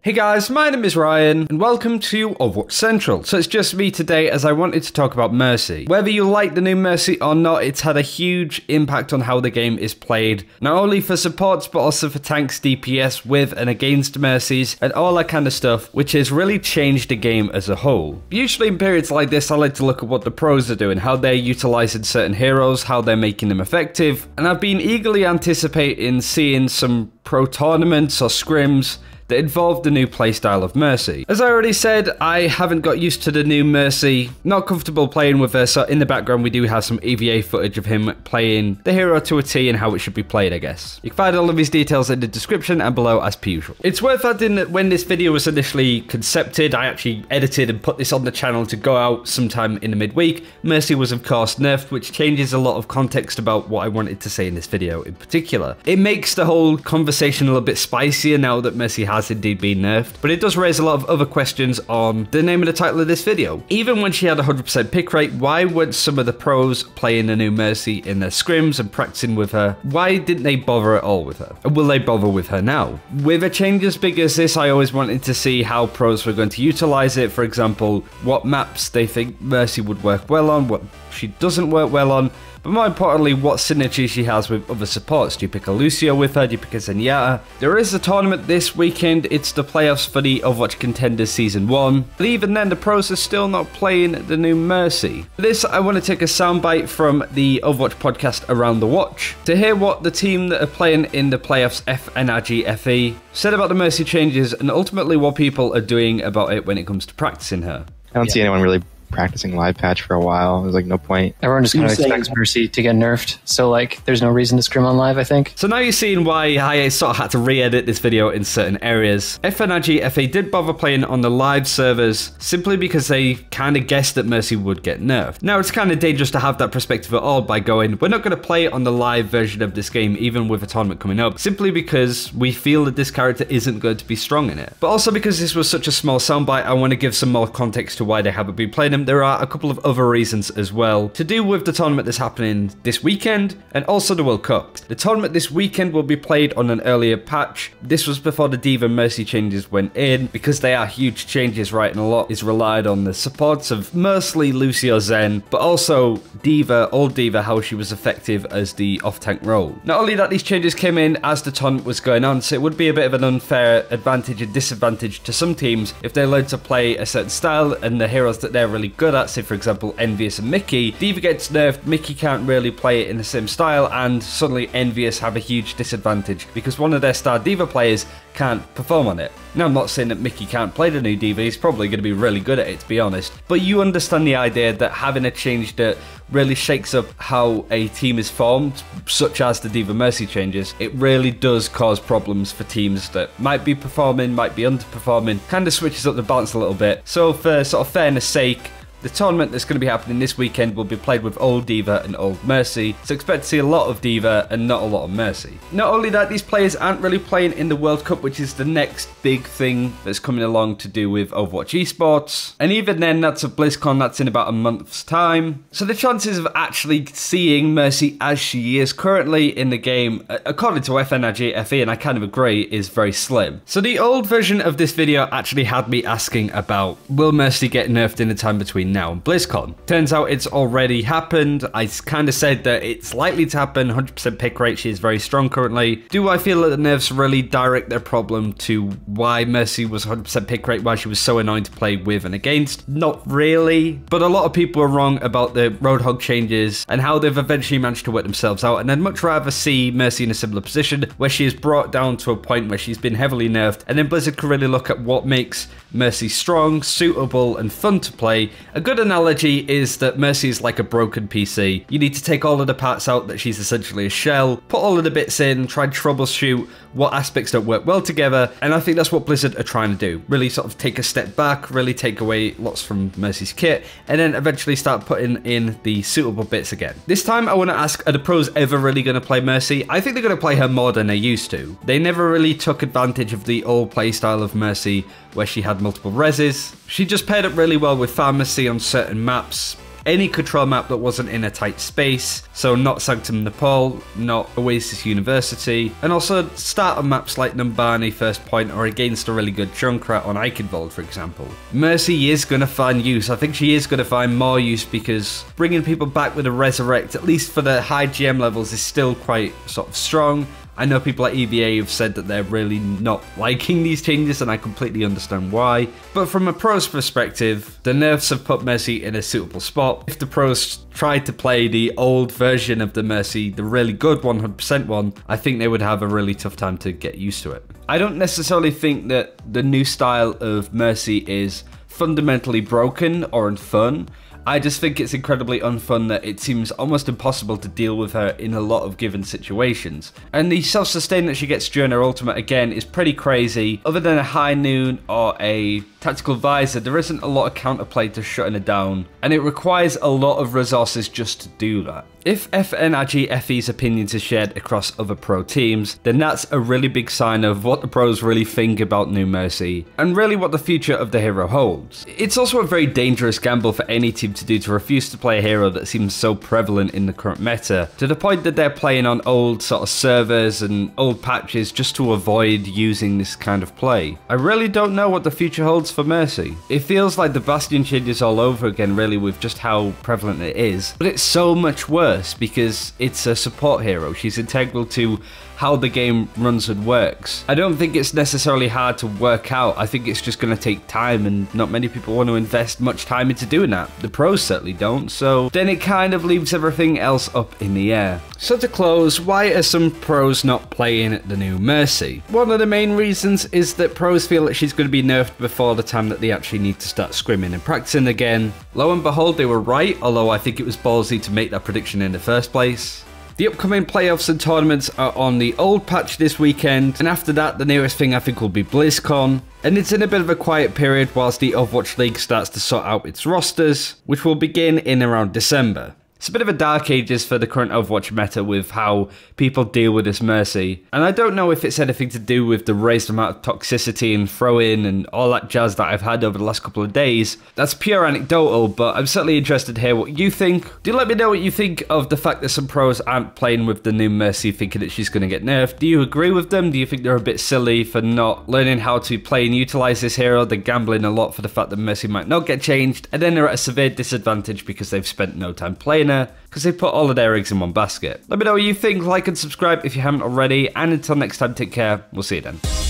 Hey guys, my name is Ryan, and welcome to Overwatch Central. So it's just me today as I wanted to talk about Mercy. Whether you like the new Mercy or not, it's had a huge impact on how the game is played, not only for supports but also for tanks, DPS, with and against Mercies, and all that kind of stuff, which has really changed the game as a whole. Usually in periods like this, I like to look at what the pros are doing, how they're utilizing certain heroes, how they're making them effective, and I've been eagerly anticipating seeing some pro tournaments or scrims that involved the new playstyle of Mercy. As I already said, I haven't got used to the new Mercy, not comfortable playing with her, so in the background we do have some EeveeA footage of him playing the hero to a T and how it should be played, I guess. You can find all of his details in the description and below as per usual. It's worth adding that when this video was initially concepted, I actually edited and put this on the channel to go out sometime in the midweek. Mercy was of course nerfed, which changes a lot of context about what I wanted to say in this video in particular. It makes the whole conversation a little bit spicier now that Mercy has indeed been nerfed, but it does raise a lot of other questions on the name of the title of this video. Even when she had 100% pick rate, why weren't some of the pros playing the new Mercy in their scrims and practicing with her? Why didn't they bother at all with her? And will they bother with her now? With a change as big as this, I always wanted to see how pros were going to utilize it. For example, what maps they think Mercy would work well on, what she doesn't work well on, but more importantly, what synergy she has with other supports. Do you pick a Lucio with her? Do you pick a Zenyatta? There is a tournament this weekend. It's the playoffs for the Overwatch Contenders Season 1. But even then, the pros are still not playing the new Mercy. For this, I want to take a soundbite from the Overwatch podcast Around the Watch to hear what the team that are playing in the playoffs, FNRG FE, said about the Mercy changes and ultimately what people are doing about it when it comes to practicing her. I don't see anyone really practicing live patch for a while. There's like no point. Everyone just kind of expects Mercy to get nerfed, so like there's no reason to scrim on live, I think. So now you're seeing why I sort of had to re-edit this video in certain areas. FNRG FA did bother playing on the live servers simply because they kind of guessed that Mercy would get nerfed. Now it's kind of dangerous to have that perspective at all by going, we're not going to play on the live version of this game even with a tournament coming up, simply because we feel that this character isn't going to be strong in it. But also because this was such a small soundbite, I want to give some more context to why they haven't been playing them. There are a couple of other reasons as well, to do with the tournament that's happening this weekend and also the World Cup. The tournament this weekend will be played on an earlier patch. This was before the D.Va Mercy changes went in, because they are huge changes, right, and a lot is relied on the supports of mostly Lucio Zen, but also D.Va, old D.Va, how she was effective as the off-tank role. Not only that, these changes came in as the tournament was going on, so it would be a bit of an unfair advantage and disadvantage to some teams if they learn to play a certain style and the heroes that they're really good at, say for example Envious and Mickey. D.Va gets nerfed, Mickey can't really play it in the same style, and suddenly Envious have a huge disadvantage because one of their star D.Va players can't perform on it. Now I'm not saying that Mickey can't play the new D.Va, he's probably going to be really good at it, to be honest, but you understand the idea that having a change that really shakes up how a team is formed, such as the D.Va Mercy changes, it really does cause problems for teams that might be performing, might be underperforming, kind of switches up the balance a little bit. So for sort of fairness sake, the tournament that's going to be happening this weekend will be played with old D.Va and old Mercy, so expect to see a lot of D.Va and not a lot of Mercy. Not only that, these players aren't really playing in the World Cup, which is the next big thing that's coming along to do with Overwatch esports, and even then that's a BlizzCon, that's in about a month's time. So the chances of actually seeing Mercy as she is currently in the game, according to FNRG FE, and I kind of agree, is very slim. So the old version of this video actually had me asking about, will Mercy get nerfed in the time between now and BlizzCon? Turns out it's already happened. I kind of said that it's likely to happen. 100% pick rate, she is very strong currently. Do I feel that the nerfs really direct their problem to why Mercy was 100% pick rate, why she was so annoying to play with and against? Not really, but a lot of people are wrong about the Roadhog changes and how they've eventually managed to work themselves out, and I'd much rather see Mercy in a similar position where she is brought down to a point where she's been heavily nerfed, and then Blizzard can really look at what makes Mercy strong, suitable, and fun to play. A good analogy is that Mercy is like a broken PC. You need to take all of the parts out that she's essentially a shell, put all of the bits in, try and troubleshoot what aspects don't work well together, and I think that's what Blizzard are trying to do. Really sort of take a step back, really take away lots from Mercy's kit, and then eventually start putting in the suitable bits again. This time I want to ask, are the pros ever really going to play Mercy? I think they're going to play her more than they used to. They never really took advantage of the old playstyle of Mercy where she had multiple reses. She just paired up really well with Pharmacy on certain maps, any control map that wasn't in a tight space, so not Sanctum Nepal, not Oasis University, and also starter maps like Numbani First Point or against a really good Junkrat on Eichenwald, for example. Mercy is going to find use. I think she is going to find more use because bringing people back with a Resurrect, at least for the high GM levels, is still quite sort of strong. I know people at EeveeA have said that they're really not liking these changes, and I completely understand why. But from a pros perspective, the nerfs have put Mercy in a suitable spot. If the pros tried to play the old version of the Mercy, the really good 100% one, I think they would have a really tough time to get used to it. I don't necessarily think that the new style of Mercy is fundamentally broken or unfun. I just think it's incredibly unfun that it seems almost impossible to deal with her in a lot of given situations. And the self-sustain that she gets during her ultimate, again, is pretty crazy. Other than a high noon or a tactical visor, there isn't a lot of counterplay to shutting her down, and it requires a lot of resources just to do that. If FNRG FE's opinions are shared across other pro teams, then that's a really big sign of what the pros really think about New Mercy, and really what the future of the hero holds. It's also a very dangerous gamble for any team to do, to refuse to play a hero that seems so prevalent in the current meta, to the point that they're playing on old sort of servers and old patches just to avoid using this kind of play. I really don't know what the future holds for Mercy. It feels like the Bastion changes all over again, really, with just how prevalent it is, but it's so much worse because it's a support hero. She's integral to how the game runs and works. I don't think it's necessarily hard to work out. I think it's just going to take time, and not many people want to invest much time into doing that. The pros certainly don't, so then it kind of leaves everything else up in the air. So to close, why are some pros not playing the new Mercy? One of the main reasons is that pros feel that she's going to be nerfed before the time that they actually need to start scrimming and practicing again. Lo and behold, they were right, although I think it was ballsy to make that prediction in the first place. The upcoming playoffs and tournaments are on the old patch this weekend, and after that the nearest thing I think will be BlizzCon. And it's in a bit of a quiet period whilst the Overwatch League starts to sort out its rosters, which will begin in around December. It's a bit of a dark ages for the current Overwatch meta with how people deal with this Mercy, and I don't know if it's anything to do with the raised amount of toxicity and throw-in and all that jazz that I've had over the last couple of days. That's pure anecdotal, but I'm certainly interested to hear what you think. Do let me know what you think of the fact that some pros aren't playing with the new Mercy thinking that she's going to get nerfed. Do you agree with them? Do you think they're a bit silly for not learning how to play and utilize this hero? They're gambling a lot for the fact that Mercy might not get changed, and then they're at a severe disadvantage because they've spent no time playing her, because they put all of their eggs in one basket. Let me know what you think, like and subscribe if you haven't already, and until next time, take care, we'll see you then.